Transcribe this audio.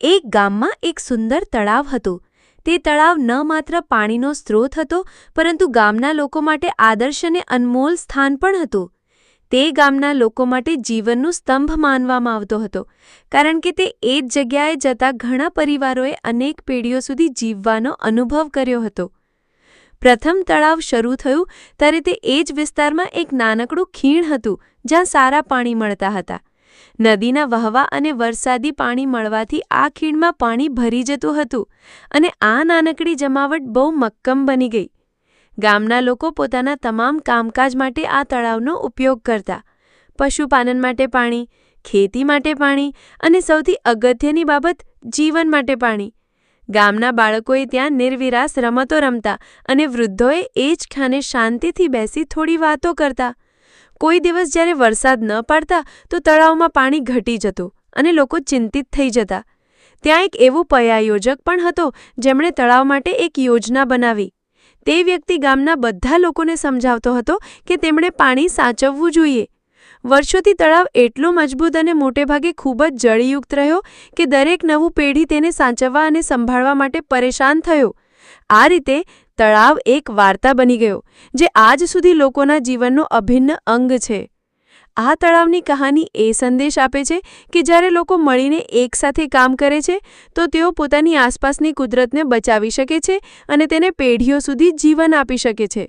એક ગામમાં એક સુંદર તળાવ હતું. તે તળાવ ન માત્ર પાણીનો સ્ત્રોત હતો, પરંતુ ગામના લોકો માટે આદર્શ અને અનમોલ સ્થાન પણ હતું. તે ગામના લોકો માટે જીવનનું સ્તંભ માનવામાં આવતો હતો, કારણ કે તે એ જ જગ્યાએ જતા ઘણા પરિવારોએ અનેક પેઢીઓ સુધી જીવવાનો અનુભવ કર્યો હતો. પ્રથમ તળાવ શરૂ થયું ત્યારે તે એ જ વિસ્તારમાં એક નાનકડું ખીણ હતું, જ્યાં સારા પાણી મળતા હતા. નદીના વહવા અને વરસાદી પાણી મળવાથી આ ખીણમાં પાણી ભરી જતું હતું અને આ નાનકડી જમાવટ બહુ મક્કમ બની ગઈ. ગામના લોકો પોતાના તમામ કામકાજ માટે આ તળાવનો ઉપયોગ કરતા. પશુપાલન માટે પાણી, ખેતી માટે પાણી અને સૌથી અગત્યની બાબત જીવન માટે પાણી. ગામના બાળકોએ ત્યાં નિર્વિરાસ રમતો રમતા અને વૃદ્ધોએ એ જ ખાને શાંતિથી બેસી થોડી વાતો કરતા. કોઈ દિવસ જ્યારે વરસાદ ન પડતા તો તળાવમાં પાણી ઘટી જતું અને લોકો ચિંતિત થઈ જતા. ત્યાં એક એવો પયાયોજક પણ હતો જેમણે તળાવ માટે એક યોજના બનાવી. તે વ્યક્તિ ગામના બધા લોકોને સમજાવતો હતો કે તેમણે પાણી સાચવવું જોઈએ. વર્ષોથી તળાવ એટલો મજબૂત અને મોટેભાગે ખૂબ જ જળયુક્ત રહ્યો કે દરેક નવું પેઢી તેને સાચવવા અને સંભાળવા માટે પરેશાન થયો. આ રીતે તળાવ એક વાર્તા બની ગયો, જે આજ સુધી લોકોના જીવનનો અભિન્ન અંગ છે. આ તળાવની કહાની એ સંદેશ આપે છે કે જ્યારે લોકો મળીને એકસાથે કામ કરે છે, તો તેઓ પોતાની આસપાસની કુદરતને બચાવી શકે છે અને તેને પેઢીઓ સુધી જીવન આપી શકે છે.